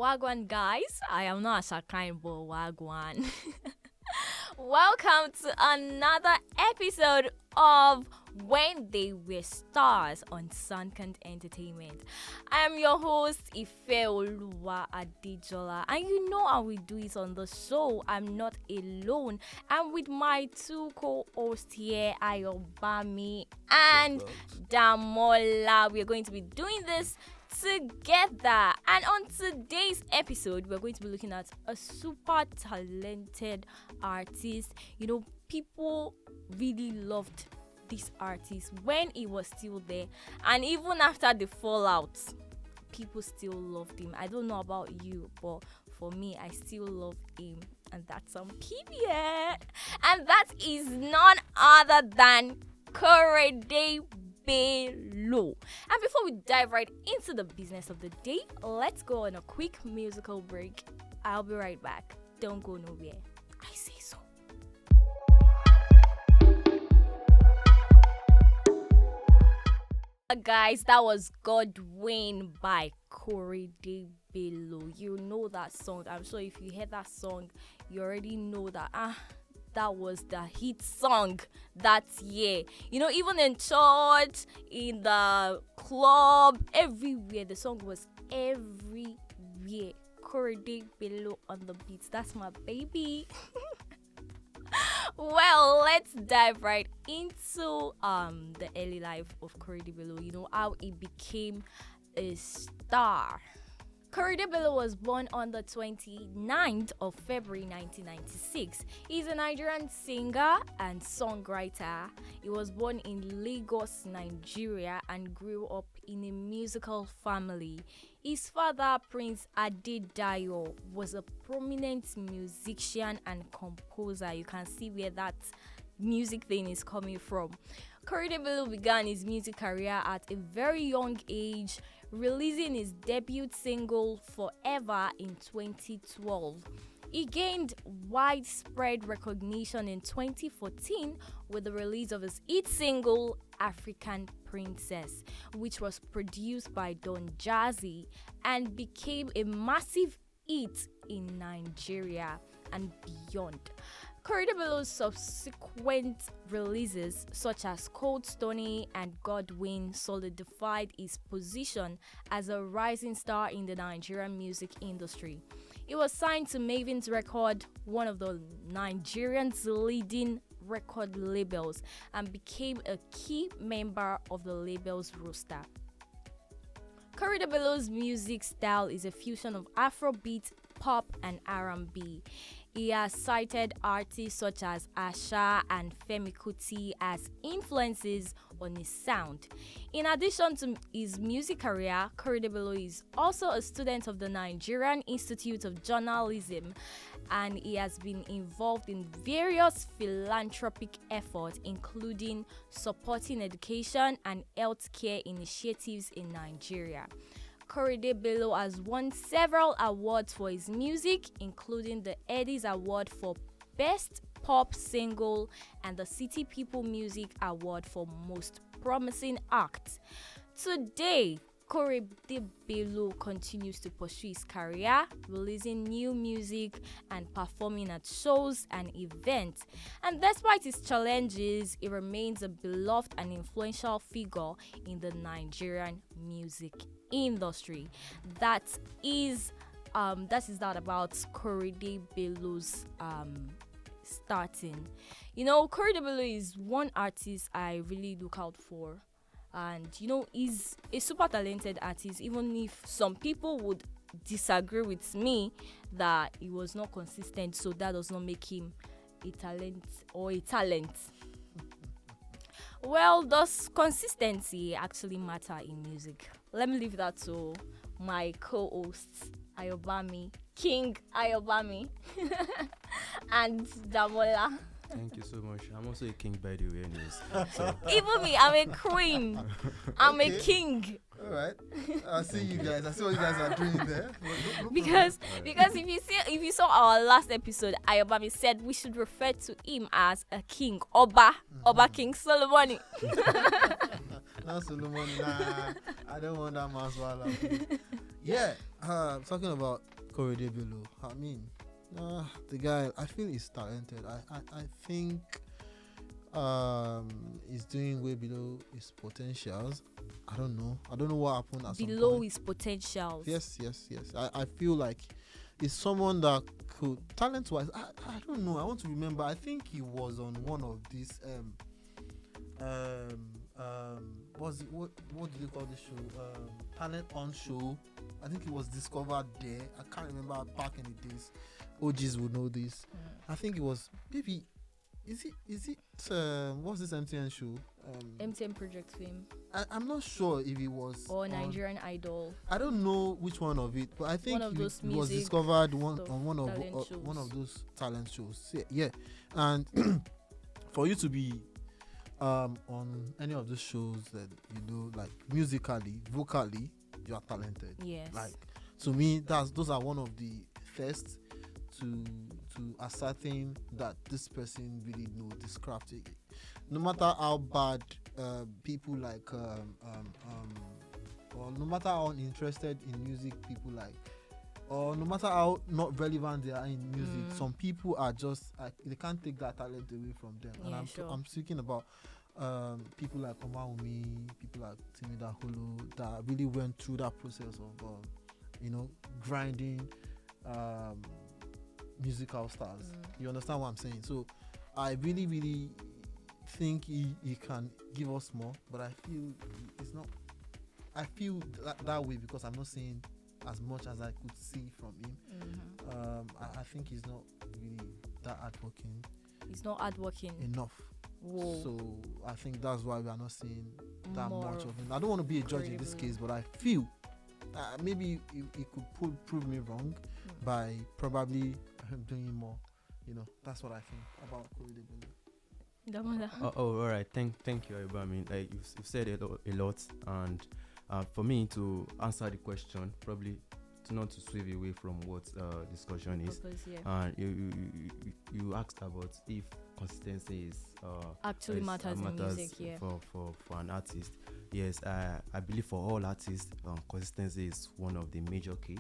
Wagwan guys, I am not a kind but Wagwan. Welcome to another episode of When They Were Stars on Sunkant Entertainment. I am your host Ifeoluwa Adejola, and you know how we do it on the show. I'm not alone. I'm with my two co-hosts here, Ayobami and Damola. We are going to be doing this together, and on today's episode we're going to be looking at a super talented artist. People really loved this artist when he was still there, and even after the fallout, people still loved him. I don't know about you, but for me, I still love him, and that's on period. And that is none other than Korede Bello. And before we dive right into the business of the day, let's go on a quick musical break. I'll be right back. Don't go nowhere. I say so. Guys, that was Godwin by Korede Bello. You know that song. I'm sure if you heard that song, you already know that was the hit song that year. Even in church, in the club, everywhere, the song was everywhere. Korede Bello on the beats. That's my baby. Well, let's dive right into the early life of Korede Bello. How he became a star. Korede Bello was born on the 29th of February 1996. He's a Nigerian singer and songwriter. He was born in Lagos, Nigeria, and grew up in a musical family. His father, Prince Adedayo, was a prominent musician and composer. You can see where that music thing is coming from. Korede Bello began his music career at a very young age, releasing his debut single Forever in 2012. He gained widespread recognition in 2014 with the release of his hit single African Princess, which was produced by Don Jazzy and became a massive hit in Nigeria and beyond. Korede Bello's subsequent releases, such as Cold Stony and Godwin, solidified his position as a rising star in the Nigerian music industry. He was signed to Maven's Record, one of the Nigerian's leading record labels, and became a key member of the label's roster. Korede Bello's music style is a fusion of Afrobeat, pop, and R&B. He has cited artists such as Asha and Femi Kuti as influences on his sound. In addition to his music career, Korede Bello is also a student of the Nigerian Institute of Journalism, and he has been involved in various philanthropic efforts, including supporting education and healthcare initiatives in Nigeria. Korede Bello has won several awards for his music, including the Eddies Award for Best Pop Single and the City People Music Award for Most Promising Act. Today, Korede Bello continues to pursue his career, releasing new music and performing at shows and events. And despite his challenges, he remains a beloved and influential figure in the Nigerian music industry. That is that about Korede Bello's starting. Korede Bello is one artist I really look out for. And he's a super talented artist, even if some people would disagree with me that he was not consistent, so that does not make him a talent. Well, does consistency actually matter in music? Let me leave that to my co-hosts, Ayobami, King Ayobami, and Damola. Thank you so much. I'm also a king, by the way, anyways. So. Even me, I'm a queen. I'm a king. All right. I see you guys. I see what you guys are doing there. Because if you saw our last episode, Ayobami said we should refer to him as a king, Oba King Solomon. Not Solomon. Nah, I don't want that man's wallet. Yeah. Talking about Korede Bello, I mean, the guy, I feel he's talented. I think he's doing way below his potentials. I don't know. I don't know what happened at some Below point. his potentials. Yes. I feel like he's someone that could, talent wise, I don't know. I want to remember. I think he was on one of these what do they call this show? Talent on show. I think it was discovered there. I can't remember back in the days. OGs would know this. I think it was maybe. Is it what's this MTN show? MTN Project Fame I'm not sure if it was or on- Nigerian Idol. I don't know which one of it, but I think One of those it was music discovered stuff, on one talent of shows. those talent shows. Yeah, and for you to be on any of those shows that like musically, vocally, you are talented. Yes. Like, to me, those are one of the first to ascertain that this person really know this craft. No matter how bad people like or no matter how interested in music people like, or no matter how not relevant they are in music, some people are just they can't take that talent away from them. And Yeah, I'm speaking about people like Omawumi, people like Timida Holo that really went through that process of grinding musical stars. You understand what I'm saying? So I really, really think he can give us more, but I feel it's not. I feel that way because I'm not seeing as much as I could see from him. I think he's not really that hardworking He's not hardworking enough. Whoa. So I think that's why we are not seeing that More much of him. I don't want to be a judge in this Korede case, but I feel maybe he could prove me wrong by probably doing more. That's what I think about Korede Bello. Damola. All right. Thank you, Aiba. I mean, like you've said a lot, and for me to answer the question, probably not to swerve away from what discussion is. Purpose, yeah. You asked about if consistency is Actually matters in music, yeah. for an artist. Yes, I believe for all artists, consistency is one of the major key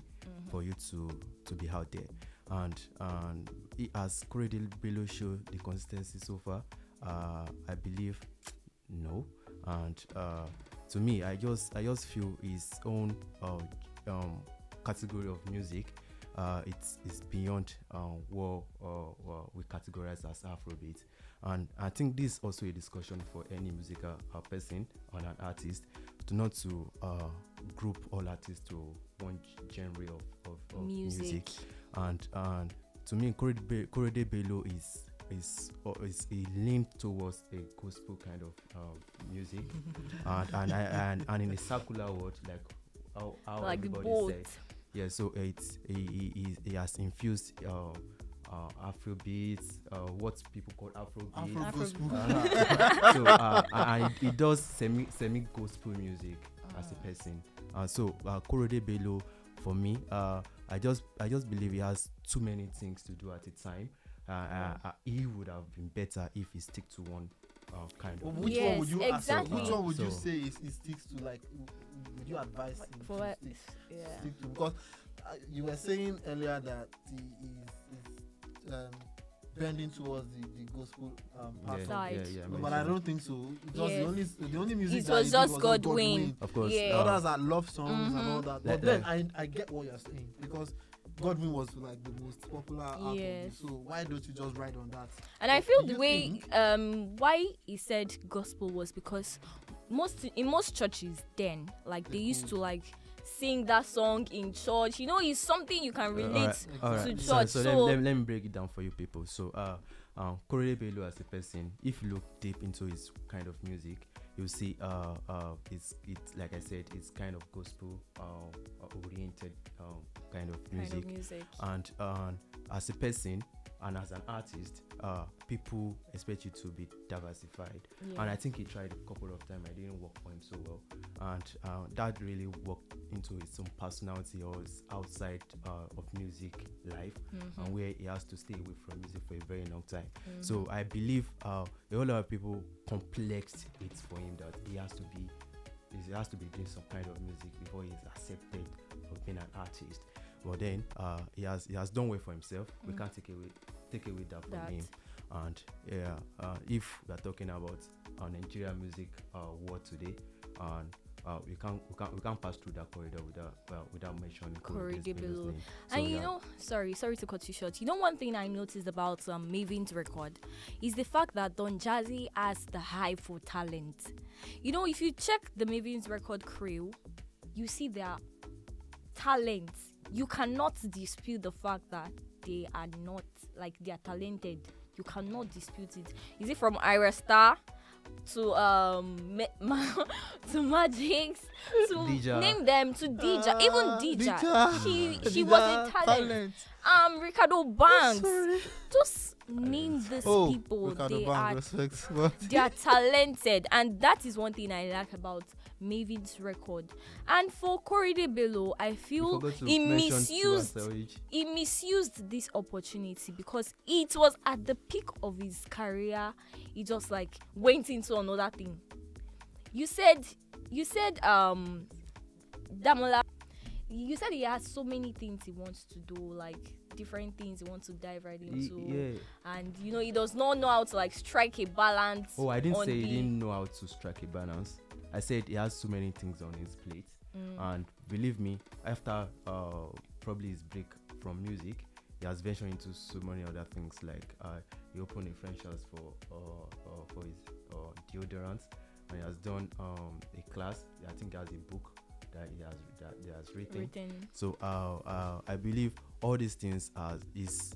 for you to be out there. And it has Korede Bello show the consistency so far. I believe no, and to me, I just feel his own category of music. It's beyond what we categorize as Afrobeat, and I think this is also a discussion for any musical person or an artist to not to group all artists to one genre of music. And to me, Korede Bello is a lean towards a gospel kind of music, and in a circular word, like how Like everybody both. says. Yeah, so he has infused Afrobeats, what people call Afrobeat. Afro gospel. So and he does semi gospel music as a person. So Korede Bello, for me, I just believe he has too many things to do at a time. He would have been better if he stick to one kind of. Which Yes, one would you exactly. Which one would you So- say is sticks to, like? Would you advise him For to what? stick to? Because you were saying earlier that he is bending towards the gospel part Yeah, of Side. yeah, No, but I don't think so. It was Yes. the only music It that was he did just was Godwin. Of course. Yeah. Others are love songs and all that. But Like- then I get what you're saying, because Godwin was like the most popular album. Yes. So why don't you just ride on that? And I feel Do the you way think- why he said gospel was because in most churches then, like, they used to like sing that song in church. It's something you can relate All to right. church. So let me break it down for you people. So Korede Bello as a person, if you look deep into his kind of music, you'll see it's like I said, it's kind of gospel oriented kind of music. And as a person and as an artist, people expect you to be diversified. Yeah. And I think he tried a couple of times. I didn't work for him so well, and that really worked into his own personality or his outside of music life, and where he has to stay away from music for a very long time. So I believe a whole lot of people complexed it for him that he has to be he has to be doing some kind of music before he's accepted of being an artist. But then he has done well for himself. We can't take away that from him. And if we are talking about Nigerian music world today, and we can't pass through that corridor without mentioning Corridibelo. And you know, sorry to cut you short. You know, one thing I noticed about Maven's record is the fact that Don Jazzy has the eye for talent. You know, if you check the Maven's record crew, you see their talent. You cannot dispute the fact that they are not, like, they are talented. You cannot dispute it. Is it from Ira Star to to Magix to Dija. Name them, to Dija, even Dija. She was a talent. Ricardo Banks. Just name these people. They are talented, and that is one thing I like about Maven's record. And for Corridibelo, I feel he misused this opportunity because it was at the peak of his career. He just like went into another thing. You said Damola, you said he has so many things he wants to do, like different things he wants to dive right into. And you know, he does not know how to like strike a balance. I didn't say he didn't know how to strike a balance. I said he has so many things on his plate. And believe me, after probably his break from music, he has ventured into so many other things. Like he opened a franchise for his deodorants, and he has done a class. I think he has a book that he has written. So I believe all these things is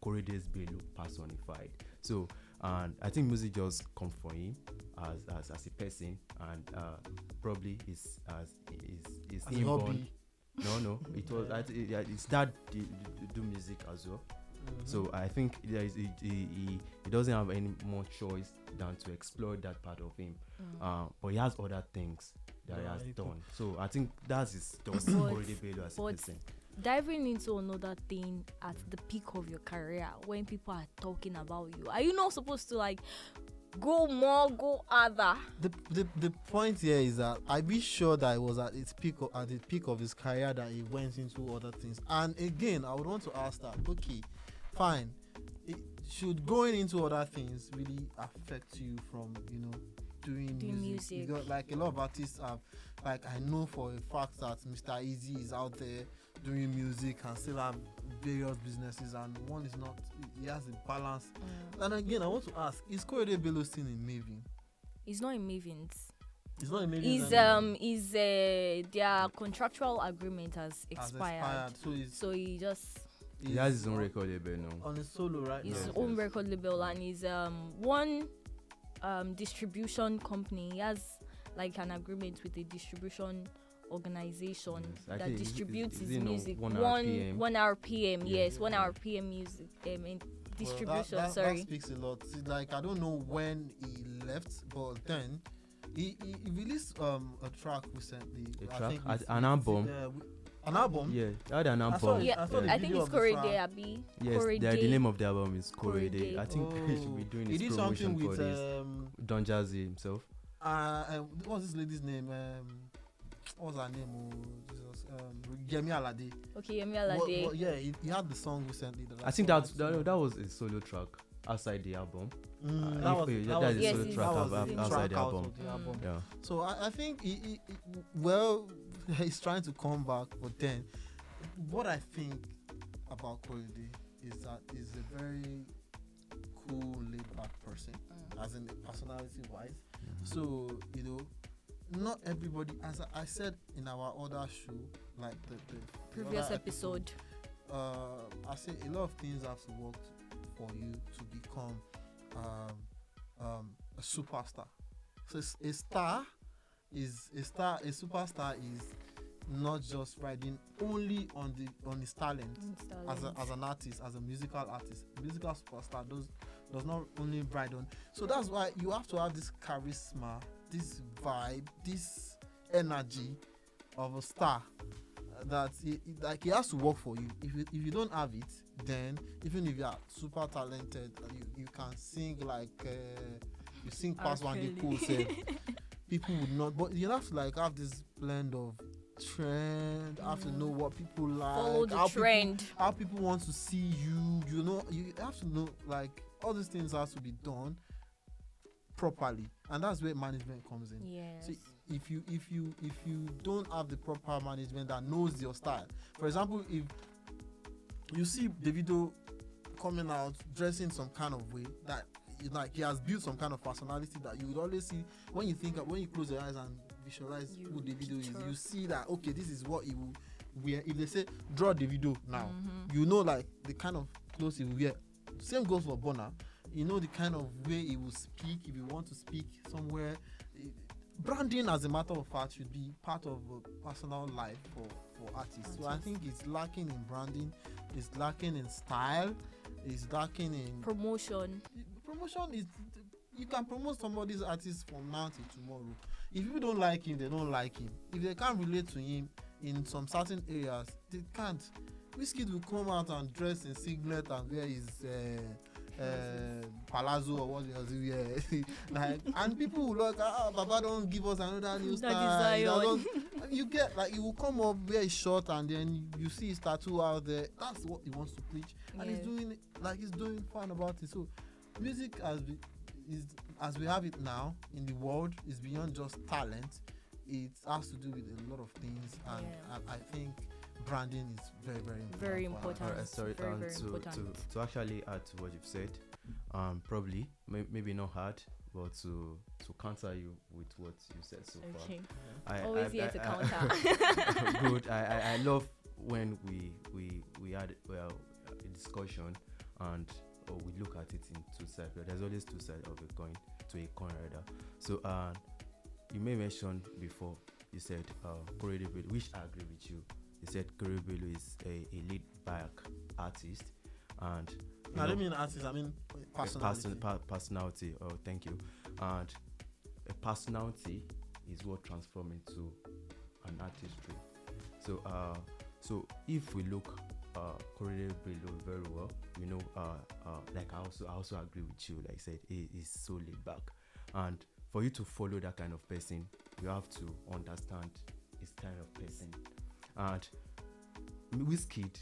Corridibelo personified. So and I think music just come for him as a person, and probably is inborn. No, it was it's that do music as well. So I think he doesn't have any more choice than to explore that part of him. But he has other things that he has done. So I think that's his Corridibelo as a person. Diving into another thing at the peak of your career, when people are talking about you, are you not supposed to like go other? The point here is that I be sure that it was at the peak of his career that he went into other things. And again, I would want to ask that, okay, fine, should going into other things really affect you from, you know, doing music? Because like a lot of artists have, like I know for a fact that Mr. Easy is out there doing music and still have various businesses, and one is not, he has a balance. And again, I want to ask, is Corridibelo still in Maven? He's not in Maven's. He's not in Maven's. Their contractual agreement has expired. So he just he has his own record label now. On his solo, right? His own record label, and his one distribution company. He has like an agreement with a distribution organization that distributes his music. 1 RPM, yes, 1 RPM music in distribution. That speaks a lot. See, like I don't know when he left, but then he released a track recently. An album. An album? Yeah, he had an album. I think it's Corridé, Abi. Yes, the name of the album is Corridé. I think he should be doing his promotion for this. Don Jazzy himself. What's this lady's name? What was her name? Jesus. Yemi Alade. Okay, Yemi Alade. Yeah, he had the song recently. I think that was a solo track outside the album. That was a solo track outside the album. Yeah. So I think he's trying to come back, but then what I think about Corridé is that he's a very cool, laid-back person, as in personality-wise. So you know, not everybody, as I said in our other show, like the previous episode, I say a lot of things have to work for you to become a superstar. So a superstar is not just riding only on his talent as an artist, as a musical artist. Musical superstar does not only ride on. So that's why you have to have this charisma, this vibe, this energy of a star that he has to work for you. If you don't have it, then even if you are super talented, you can sing like you sing past one cool say people would not. But you have to like have this blend of trend. Have to know what people like. Follow the how trend. how people want to see you. You know, you have to know like all these things have to be done properly, and that's where management comes in. Yes. So if you don't have the proper management that knows your style, for example, if you see Davido coming out dressing some kind of way that like he has built some kind of personality that you would always see when you when you close your eyes and visualize You who Davido is, picture. you see that okay, this is what he will wear. If they say draw Davido now, Mhm. you know like the kind of clothes he will wear. Same goes for Bonner. You know the kind of way he will speak if you want to speak somewhere. Branding, as a matter of fact, should be part of a personal life for artists. So I think it's lacking in branding, it's lacking in style, it's lacking in Promotion. promotion. Is you can promote somebody's artist from now till tomorrow. If people don't like him, they don't like him. If they can't relate to him in some certain areas, they can't. Wizkid will come out and dress in singlet and wear his palazzo or what else he wear. Like, and people will like, Baba don't give us another new style. He doesn't- You get like he will come up wear his short and then you see his tattoo out there. That's what he wants to preach, and he's Yeah. doing it like he's doing fine about it. So music as we have it now in the world is beyond just talent. It has to do with a lot of things, and I think branding is very very important. Very for important. artists. Alright, sorry, Very, very important. to actually add to what you've said, probably maybe not hard, but to counter you with what you said so Okay. far. Always here to counter. Good. I love when we had a discussion and we look at it in two sides. There's always two sides of a coin, to a coin rather. So you may mention before, you said Korede Bello, which I agree with you. You said Korede Bello is a laid back artist, and I don't mean artist, I mean personality. Personality. Oh, thank you. And a personality is what transforms into an artistry. So if we look Korede Bello very well, you know, like I also agree with you. Like I said, he is so laid back, and for you to follow that kind of person, you have to understand his kind of person. And Wizkid,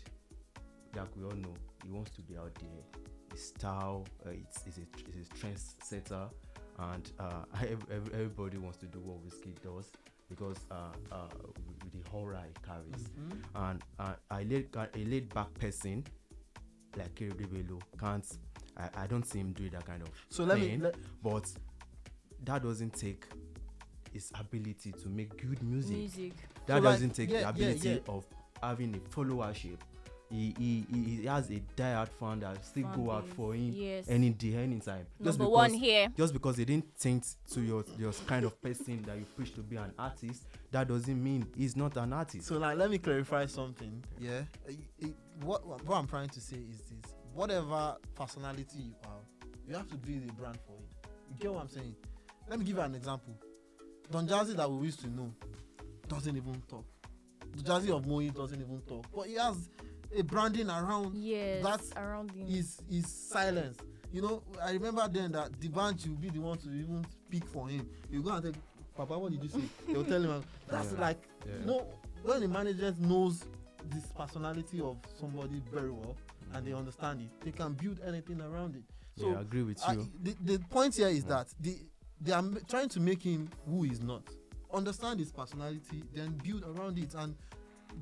like we all know, he wants to be out there. His style, is a trendsetter, and everybody wants to do what Wizkid does because with the horror he carries. And a laid back person like Korede Bello can't. I don't see him doing that kind of So thing, but that doesn't take his ability to make good music. That So, doesn't like, take the ability of having a followership. He has a diehard fan that still Fan go out base. for him Yes. any day, anytime. Number one here. Just because they didn't think to your kind of person that you preach to be an artist, that doesn't mean he's not an artist. So like, let me clarify something. Yeah, what I'm trying to say is this: whatever personality you have, you have to build a brand for it. You get what I'm saying? Let me give you an example. Don Jazzy that we used to know doesn't even talk. The Jazzy of Moi doesn't even talk, but he has a branding around. Yes. That's around him. his silence. You know, I remember then that the band will be the one to even speak for him. You go and tell Papa, what did you say? They'll tell him. That's like, you know, when the management knows this personality of somebody very well and they understand it, they can build anything around it. So I agree with you. the point here is that they are trying to make him who he's not. Understand his personality, then build around it and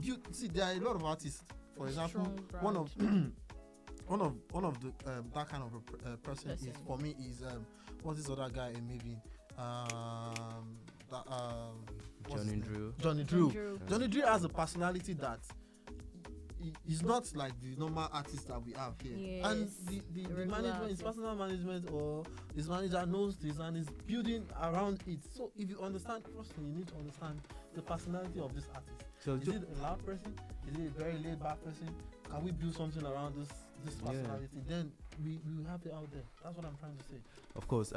build. See, there are a lot of artists. For example, Strong one of brand. one of the that kind of a person is for me is what's this other guy in maybe Johnny Drew. Johnny Drew. Drew. Johnny Drew has a personality that he's not like the normal artist that we have here. Yes, And the regular management, his artist. personal management or his manager knows this and is building around it. So if you understand, first thing you need to understand the personality of this artist. So Is it a loud person? Is it a very laid back person? Can we build something around this personality? Then we will have it out there. That's what I'm trying to say. of course,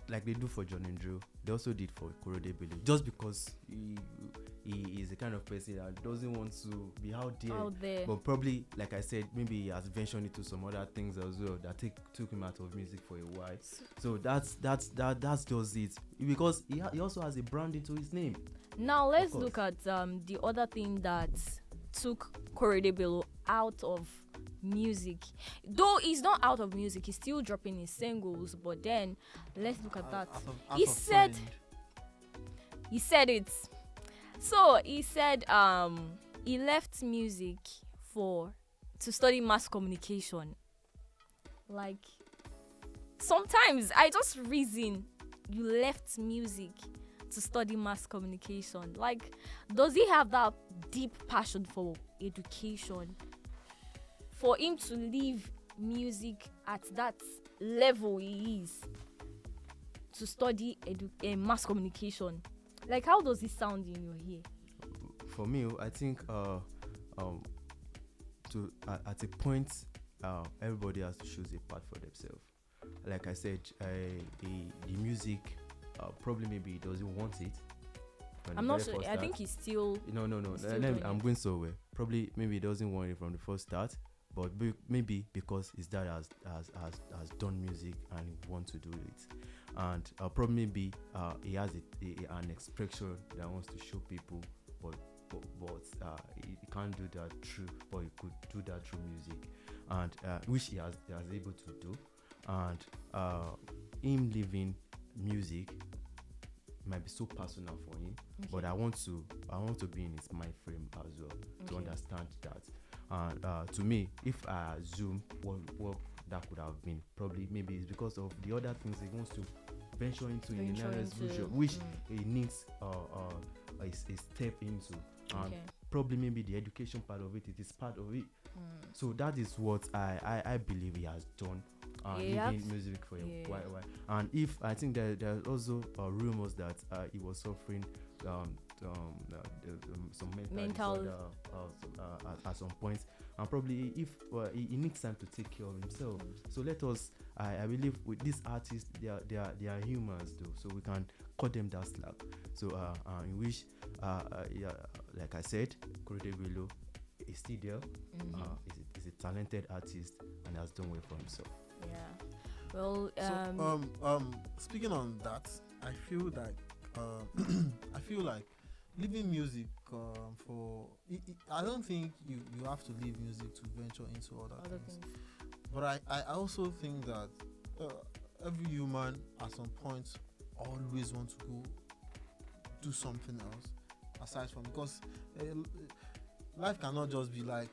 like they do for Johnny Drew, they also did for Korede Bello. Just because he is the kind of person that doesn't want to be out there. Out there. But probably, like I said, maybe he has ventured into some other things as well that took him out of music for a while. So that's just it, because he also has a brand into his name. Now let's look at the other thing that took Korede Bello out of music. Though he's not out of music, he's still dropping his singles. But then let's look at that. He said it. So he said he left music to study mass communication. Like, sometimes I just reason you left music to study mass communication. Like, does he have that deep passion for education for him to leave music at that level he is to study mass communication? Like, how does it sound in your ear? For me, I think at a point, everybody has to choose a path for themselves. Like I said, the music, probably maybe he doesn't want it. I'm not sure. I think he's still. No. I'm going somewhere. Probably maybe he doesn't want it from the first start, but maybe because his dad has done music and he wants to do it, and probably maybe he has an expression that wants to show people, but he can't do that through, but he could do that through music, and which he has able to do, and him leaving music might be so personal for him, but I want to be in his mind frame as well to understand that. And to me, if I assume what that could have been, probably maybe it's because of the other things he wants to venture into in the nearest future, which he needs a step into. And probably maybe the education part of it is part of it. So that is what I believe he has done. Leaving music for a while. And if I think that there's also rumors that he was suffering some mental disorder at some point, and probably if he needs time to take care of himself. So let us, I believe with these artists, they are humans though, so we can cut them that slack. So in which like I said, Korede Bello is still there. He's a talented artist and has done well for himself. Yeah. Well, speaking on that, I feel like leaving music I don't think you have to leave music to venture into other things. But I also think that every human at some point always wants to go do something else aside from, because life cannot just be like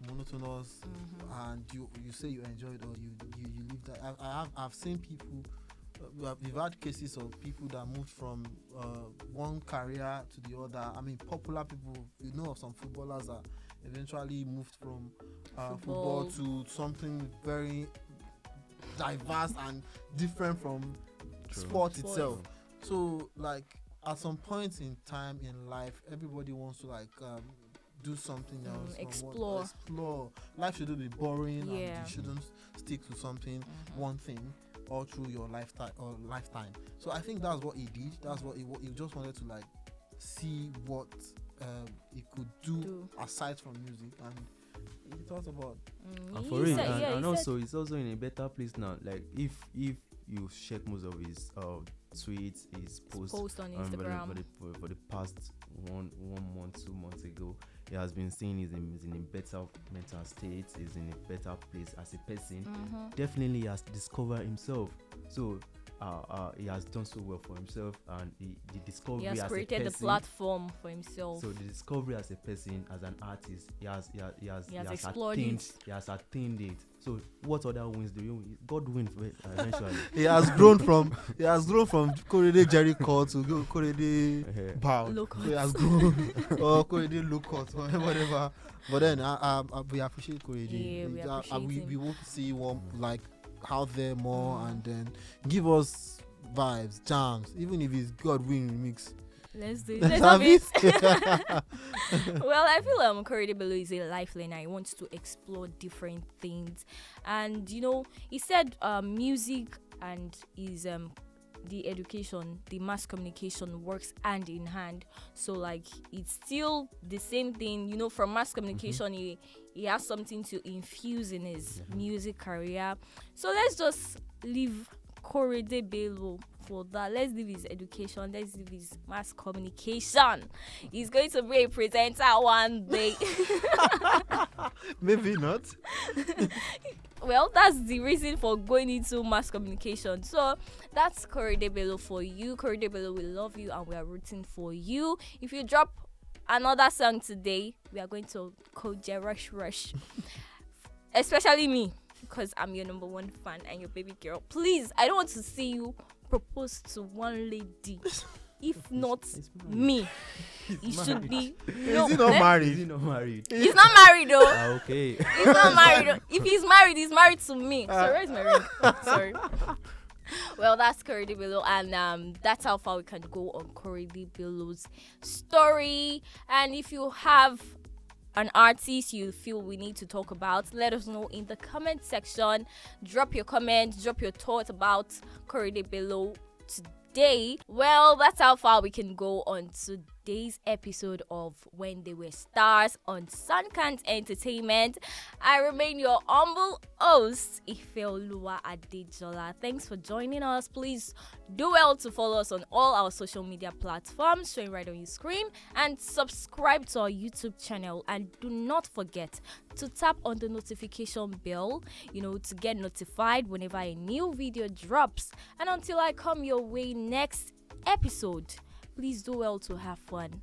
monotonous and you say you enjoy it or you live that. I've seen people, we've had cases of people that moved from one career to the other. I mean, popular people, you know, of some footballers that eventually moved from football to something very diverse and different from sport itself. So like at some point in time in life, everybody wants to like do something else, explore. Life shouldn't be boring, and you shouldn't stick to something, one thing all through your lifetime. So I think that's what he did. That's what he just wanted to like see what he could do aside from music, and he thought about. And for real, and also he's also in a better place now. Like if you check most of his tweets, his post on Instagram for the past one month, 2 months ago, he has been saying he's in a better mental state, he's in a better place as a person. Definitely he has discovered himself. So he has done so well for himself, and the discovery he has as created a person, the platform for himself. So the discovery as a person, as an artist, he has explored attained it. He has attained it. So what other wins do you? God wins eventually. He has grown from Korede Jericho to Korede Bow. He has grown or Korede Locust or whatever. But then we appreciate Korede. We want to see one like out there more, and then give us vibes, jams, even if it's Godwin remix. Let's do it. Let's have it. Well, I feel Korede Bello is a life learner. He wants to explore different things, and you know, he said music and his the education, the mass communication works hand in hand. So like it's still the same thing, you know. From mass communication, he has something to infuse in his music career. So let's just leave Korede Bello for that. Let's leave his education. Let's leave his mass communication. He's going to be a presenter one day. Maybe not. Well, that's the reason for going into mass communication. So that's Korede Bello for you. Korede Bello, we love you and we are rooting for you. If you drop another song today, we are going to code rush. Especially me, because I'm your number one fan and your baby girl. Please, I don't want to see you propose to one lady. If not me, it should be. No, Is he not married? Is he not married? He's not married though. Okay. He's not married though. If he's married to me. Sorry, where's my ring? Sorry. Well, that's Korede Bello, and that's how far we can go on Korede Bello's story. And if you have an artist you feel we need to talk about, let us know in the comment section. Drop your comments, drop your thoughts about Korede Bello today. Well, that's how far we can go on today's episode of When They Were Stars on Sunkant Entertainment. I remain your humble host, Ifeoluwa Adejola. Thanks for joining us. Please do well to follow us on all our social media platforms showing right on your screen, and subscribe to our YouTube channel. And do not forget to tap on the notification bell, to get notified whenever a new video drops. And until I come your way next episode, please do well to have fun,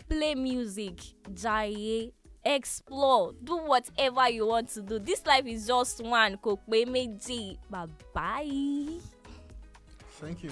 play music, jaye, explore, do whatever you want to do. This life is just one. Bye bye. Thank you.